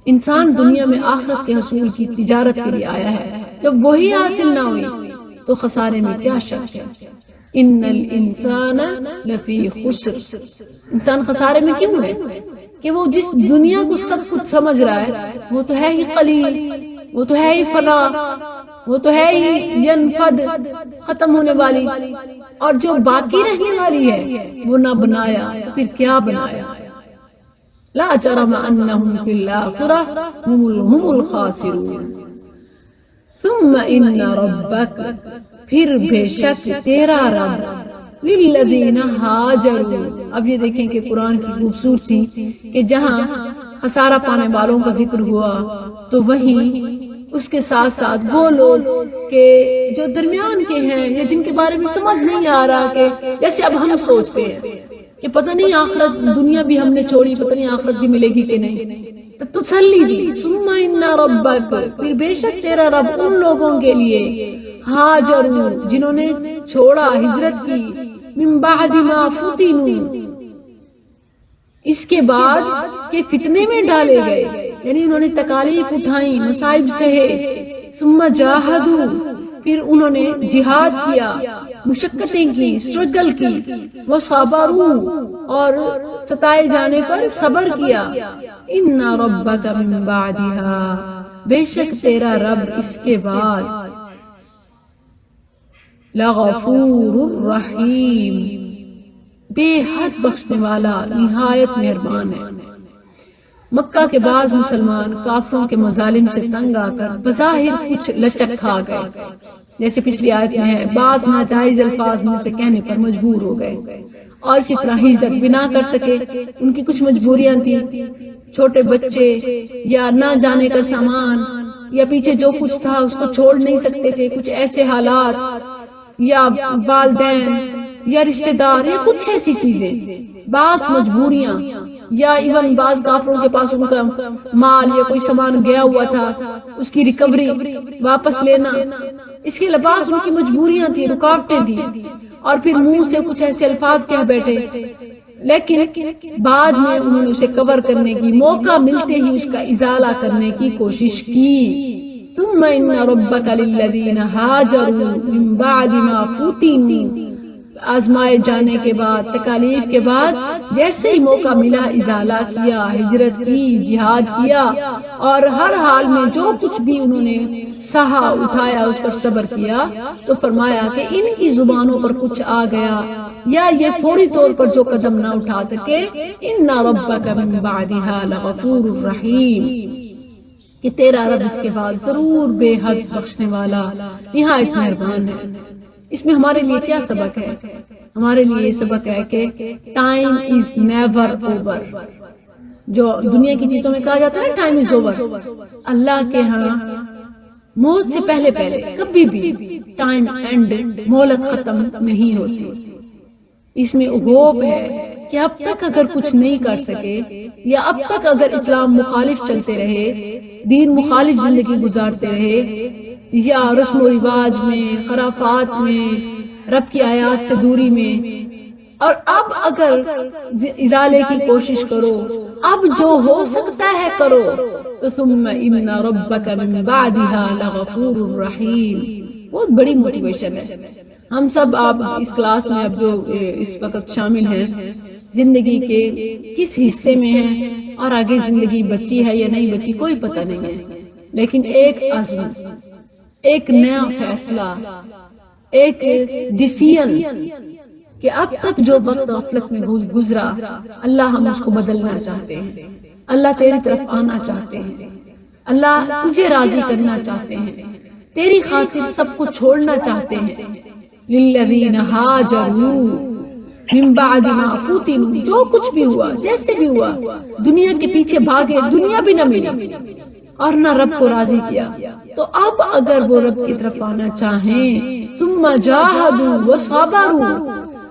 انسان دنیا میں آخرت کے حصول کی تجارت کے لیے آیا ہے، جب وہی حاصل نہ ہوئی تو خسارے میں کیا شک ہے. ان الانسان لفی خسر. انسان خسارے میں کیوں ہے کہ وہ جس دنیا کو سب کچھ سمجھ رہا ہے وہ تو ہے ہی قلیل، وہ تو ہے ہی فنا، وہ تو ہے ہی ینفد، ختم ہونے والی، اور جو باقی رہنے والی ہے وہ نہ بنایا پھر کیا بنایا. لا جرم انہم فی الاخرہ هم الخاسرون. ثم ان ربک، پھر بے شک تیرا رب، للذین ہاجروا. اب یہ دیکھیں کہ قرآن کی خوبصورتی کہ جہاں خسارہ پانے والوں کا ذکر ہوا تو وہیں اس کے ساتھ ساتھ وہ لوگ کہ جو درمیان کے ہیں یا جن کے بارے میں سمجھ نہیں آ رہا، کہ جیسے اب ہم سوچتے ہیں کہ پتہ نہیں آخرت، دنیا بھی ہم نے چھوڑی، پتہ نہیں آخرت بھی ملے گی کہ نہیں، تو تسلی دی. ثم ان ربک، پھر بے شک تیرا رب ان لوگوں کے لیے ہاجروا، جنہوں نے چھوڑا، ہجرت کی، من بعد ما فتنوا، اس کے بعد کہ فتنے میں ڈالے گئے، یعنی انہوں نے تکالیف اٹھائیں، مصائب سہے. ثم جاہدوا، پھر انہوں نے جہاد کیا، مشقتیں کی، اسٹرگل کی. وصبروا، اور ستائے جانے پر صبر کیا. ان ربک من بعدها، بے شک تیرا رب اس کے بعد، لغفور الرحیم، بے حد بخشنے والا، نہایت مہربان ہے. مکہ کے بعض مسلمان کافروں کے مظالم سے تنگ آ کر بظاہر کچھ لچک کھا گئے، جیسے پچھلی آیت میں ہے، بعض ناجائز الفاظ منہ سے کہنے پر مجبور ہو گئے، اور اسی طرح ہجرت بھی نہ کر سکے. ان کی کچھ مجبوریاں تھیں، چھوٹے بچے یا نہ جانے کا سامان یا پیچھے جو کچھ تھا اس کو چھوڑ نہیں سکتے تھے، کچھ ایسے حالات یا والدین یا رشتہ دار یا کچھ ایسی چیزیں، بعض مجبوریاں، یا ایون بعض کافروں کے پاس ان کا مال یا کوئی سامان گیا ہوا تھا، اس کی ریکوری، واپس لینا، اس کے لباس ان کی مجبوریاں تھیں، رکاوٹیں تھیں، اور پھر منہ سے کچھ ایسے الفاظ کہہ بیٹھے. لیکن بعد میں انہوں نے اسے کور کرنے کی، موقع ملتے ہی اس کا ازالہ کرنے کی کوشش کی. ثم ان ربک للذین ہاجروا من بعد ما فتنوا، آزمائے جانے کے بعد، تکالیف کے بعد جیسے ہی موقع ملا ازالہ کیا، ہجرت کی، جہاد کیا، اور ہر حال میں جو کچھ بھی انہوں نے سہا، اٹھایا، اس پر صبر کیا. تو فرمایا کہ ان کی زبانوں پر کچھ آ گیا یا یہ فوری طور پر جو قدم نہ اٹھا سکے، ان ربک من بعدها لغفور الرحیم، کہ تیرا رب اس کے بعد ضرور بے حد بخشنے والا، نہایت مہربان ہے. اس میں ہمارے لیے کیا سبق ہے؟ ہمارے لیے یہ سبق ہے کہ ٹائم از نیور اوور. جو دنیا کی چیزوں میں کہا جاتا ہے نا ٹائم از اوور، اللہ کے ہاں موت سے پہلے کبھی بھی ٹائم اینڈ، مہلت ختم نہیں ہوتی. اس میں ہوپ ہے کہ اب تک اگر کچھ نہیں کر سکے، یا اب تک اگر اسلام مخالف چلتے رہے، دین مخالف زندگی گزارتے رہے، یا رسم و رواج میں، خرافات میں، رب کی آیات سے دوری میں، اور اب اگر ازالے کی کوشش کرو، اب جو ہو سکتا ہے کرو، تو ثم ان ربک من بعدها لغفور الرحیم. بہت بڑی موٹیویشن ہے. ہم سب آپ اس کلاس میں اب جو اس وقت شامل ہیں، زندگی کے کس حصے میں ہیں، اور آگے زندگی بچی ہے یا نہیں بچی کوئی پتہ نہیں ہے، لیکن ایک عزم، ایک نیا فیصلہ، ایک ڈیسیژن کہ اب تک جو وقت غفلت میں گزرا، اللہ ہم اس کو بدلنا چاہتے ہیں، اللہ تیری طرف آنا چاہتے ہیں، اللہ تجھے راضی کرنا چاہتے ہیں، تیری خاطر سب کو چھوڑنا چاہتے ہیں. للذین ہاجروا من بعد ما فتنوا، جو کچھ بھی ہوا، جیسے بھی ہوا، دنیا کے پیچھے بھاگے، دنیا بھی نہ ملی اور نہ رب کو راضی کیا، تو اب اگر وہ رب کی طرف آنا چاہیں، ثم جاہدوا وصبروا،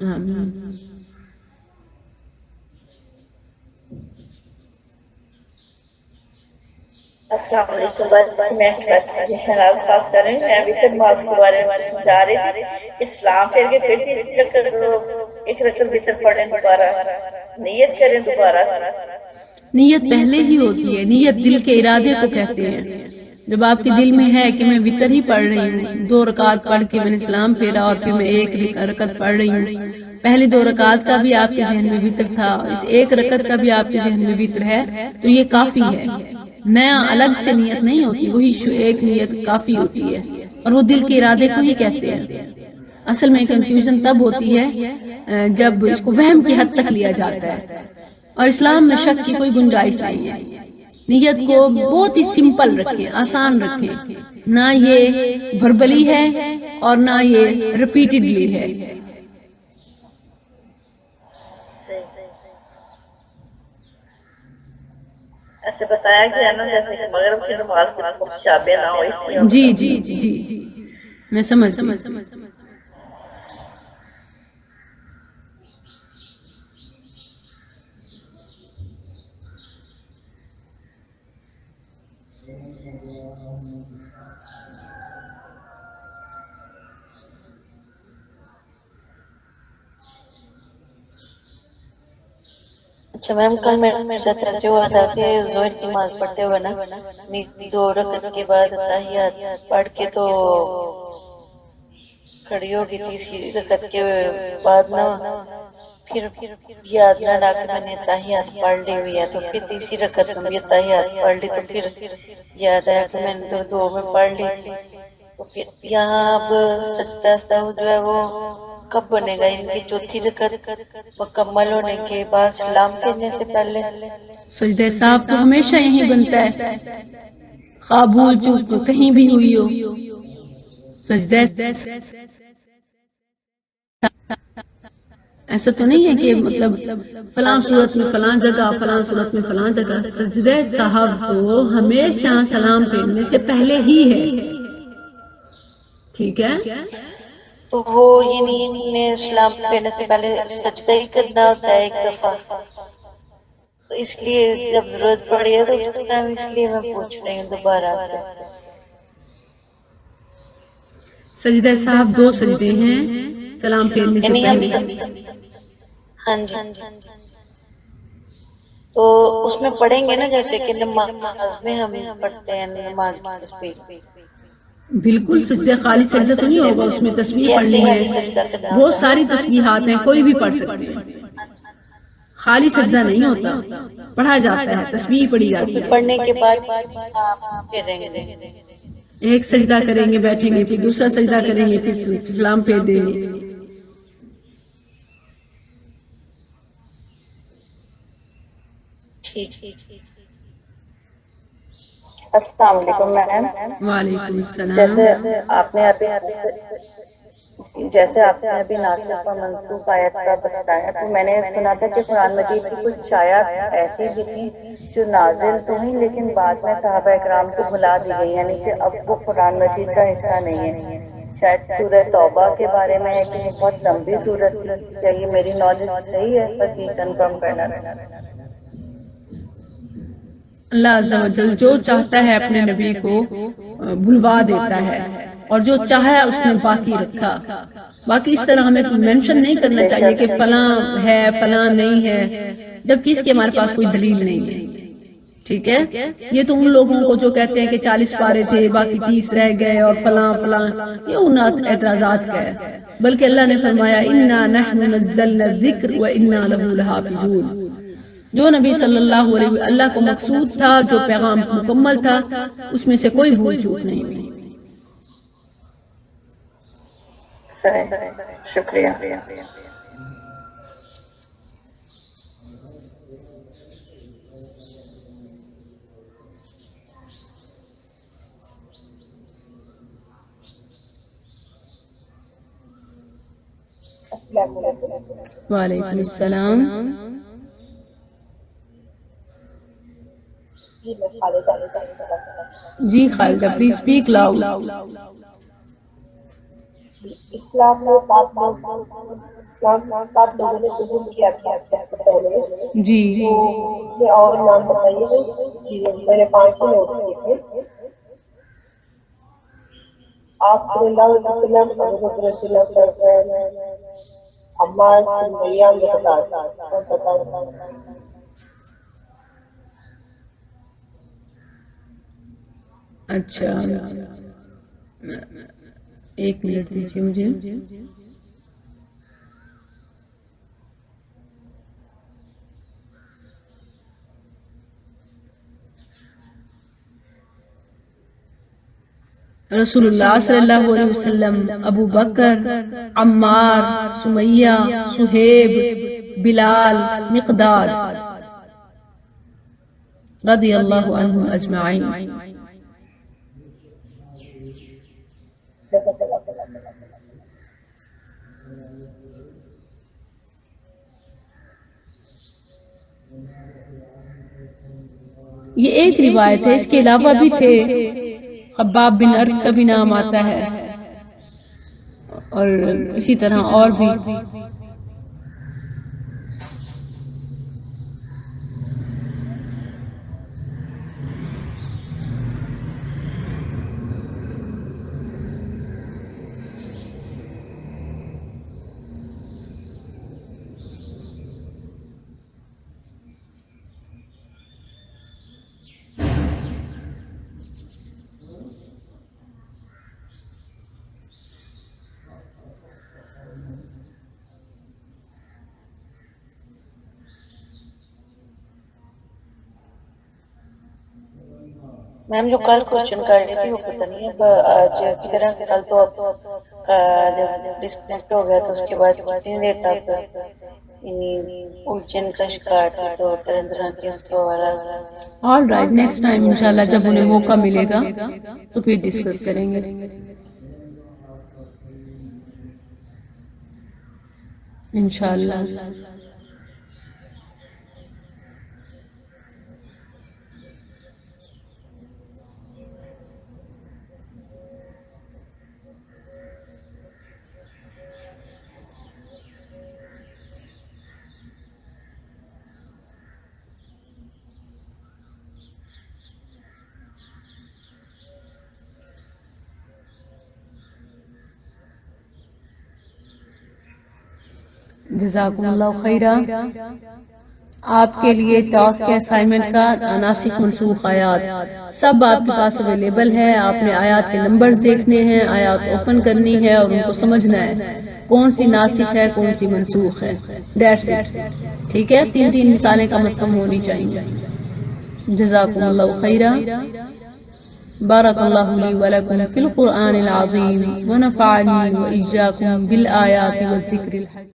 آمین. السلام علیکم. بس میں شہناز بات کر رہی ہوں. میں ابھی تک موت کے بارے میں سمجھا رہی تھی. اسلام پھر کے پھر ایک رکعت وتر پڑھیں, دوبارہ نیت کریں دوبارہ. نیت پہلے ہی ہوتی ہے. نیت دل کے ارادے کو کہتے ہیں. جب آپ کے دل میں ہے کہ میں وتر ہی پڑھ رہی ہوں, 2 رکعت پڑھ کے میں نے سلام پھیرا اور پھر میں 1 رکعت پڑھ رہی ہوں, پہلی 2 رکعت کا بھی آپ کے ذہن میں وتر تھا, اس 1 رکعت کا بھی آپ کے ذہن میں وتر ہے, تو یہ کافی ہے. نیا الگ سے نیت نہیں ہوتی, وہی ایک نیت کافی ہوتی ہے, اور وہ دل کے ارادے کو ہی کہتے ہیں. اصل میں کنفیوژن تب ہوتی ہے جب اس کو وہم کی حد تک لیا جاتا ہے, اور اسلام میں شک کی کوئی گنجائش نہیں ہے. نیت کو بہت ہی سمپل رکھیں, آسان رکھیں, نہ یہ وربلی ہے اور نہ یہ ریپیٹڈلی ہے. ایسے بتایا گیا نا جیسے کہ مغرب کی نماز کو شابہ نہ ہو. جی جی جی جی میں سمجھ گئی. اچھا میم, کل میرے ساتھ ایسے ہوا تھا کہ ظہر کی نماز پڑھتے ہوئے نا 2 رکعت کے بعد تحیات پڑھ کے تو کھڑی ہو گئی. تیسری رکعت کے بعد نا پھر یاد نہ آ کہ میں نے تحیات پڑھ لی ہوئی ہے, تو پھر تیسری رکعت میں بھی تحیات پڑھ لی, تو پھر یاد آیا کہ میں نے 2 میں پڑھ لی. تو پھر یہاں اب سجدہ سہو جو ہے وہ کب بنے گا؟ ان کی چوتھی رکعت مکمل ہونے کے بعد سلام پھیرنے سے پہلے. سجدہ صاحب تو ہمیشہ یہی بنتا ہے, خواہ بھول چوک کہیں بھی ہوئی ہو. سجدہ ایسا تو نہیں ہے کہ مطلب فلاں صورت میں فلاں جگہ, فلاں صورت میں فلاں جگہ. سجدہ صاحب تو ہمیشہ سلام پھیرنے سے پہلے ہی ہے. ٹھیک ہے, تو وہ یعنی سلام پھیرنے سے پہلے سجدہ ہی کرنا ہوتا ہے ایک دفعہ, تو اس لیے جب ضرورت پڑی ہے تو اس لیے میں پوچھ رہی ہوں دوبارہ سے. سجدہ صاحب 2 سجدے ہیں سلام پھیرنے سے یعنی ہم پہلے. ہاں جی, تو اس میں پڑھیں گے نا جیسے کہ نماز میں ہم پڑھتے ہیں نماز کی تسبیح. بالکل, سجدہ خالی سجدہ تو نہیں ہوگا, اس میں تسبیح پڑھنی ہے. بہت ساری تسبیحات ہیں, کوئی بھی پڑھ سکتے ہیں. خالی سجدہ نہیں ہوتا, پڑھا جاتا ہے, تسبیح پڑھی جاتی ہے. پڑھنے کے بعد پھیریں گے, ایک سجدہ کریں گے, بیٹھیں گے, پھر دوسرا سجدہ کریں گے, پھر سلام پھیر دیں گے. السلام علیکم میم. وعلیکم السلام. جیسے آپ نے ابھی ناسخ و منسوخ آیت کا بتایا, تو میں نے سنا تھا کہ قرآن مجید کی کچھ آیات ایسی بھی تھیں جو نازل تو ہیں لیکن بعد میں صحابہ اکرام کو بھلا دی گئی, یعنی کہ اب وہ قرآن مجید کا حصہ نہیں ہے. شاید سورہ توبہ کے بارے میں ہے کہ یہ بہت لمبی سورت تھی. کیا یہ میری نالج صحیح ہے؟ بس یہ کنفرم کرنا تھا. اللہ عز و جل جو چاہتا ہے اپنے نبی کو بھلوا دیتا ہے, اور جو چاہا اس نے باقی رکھا. باقی اس طرح ہمیں مینشن نہیں کرنا چاہیے کہ فلاں ہے فلاں نہیں ہے, جبکہ اس کے ہمارے پاس کوئی دلیل نہیں ہے. ٹھیک ہے, یہ تو ان لوگوں کو جو کہتے ہیں کہ 40 پارے تھے باقی 30 رہ گئے اور فلاں فلاں, یہ ان اعتراضات کا ہے. بلکہ اللہ نے فرمایا انا نحن نزلنا الذکر وانا له لحافظون. جو نبی صلی اللہ علیہ وسلم اللہ کو مقصود تھا, جو پیغام مکمل تھا, اس میں سے کوئی بھول چوک نہیں ہوئی. شکریہ. وعلیکم السلام. جی خالدہ, پلیز اسپیک لاؤڈ. اسلام میں سات لوگوں نے قبول کیا تھا پہلے، جی تو اس میں اور نام بتائیے. جی میں نے 5 نوٹ کیے تھے. آپ صلی اللہ علیہ وسلم، ابو بکر رضی اللہ عنہ، عمار سمیہ مقداد. اچھا، ایک منٹ دیجیے مجھے. رسول اللہ صلی اللہ علیہ وسلم، ابو بکر، عمار، سمیہ، صہیب، بلال، مقداد رضی اللہ عنہم اجمعین. یہ ایک روایت ہے، اس کے علاوہ بھی تھے. خباب بن ارد کا بھی نام آتا ہے، اور اسی طرح اور بھی. میم جو کل کوشچن کر رہی تھی وہ پتہ نہیں اب آج کی طرح کل تو اب جب ڈسکنیکٹ ہو گیا تو اس کے بعد کتنی دیر تک الجھن کا شکار تھی، تو طرح طرح کے اس کا والا. آل رائٹ، نیکسٹ ٹائم انشاءاللہ جب انہیں موقع ملے گا تو پھر ڈسکس کریں گے انشاءاللہ. جزاکم اللہ خیرہ. آپ کے لیے ٹاسک اسائنمنٹ کا ناسخ منسوخ آیات سب آپ کے پاس اویلیبل ہے. آپ نے آیات کے نمبرز دیکھنے ہیں، آیات اوپن کرنی ہے اور ان کو سمجھنا ہے کون سی ناسخ ہے کون سی منسوخ ہے. That's it. ٹھیک ہے، 3 مثالیں کم از کم ہونی چاہیے. جزاکم اللہ خیرہ. بارک اللہ لی ولکم فی القرآن العظیم ونفعنی وإیاکم بالآیات والذکر الحکیم.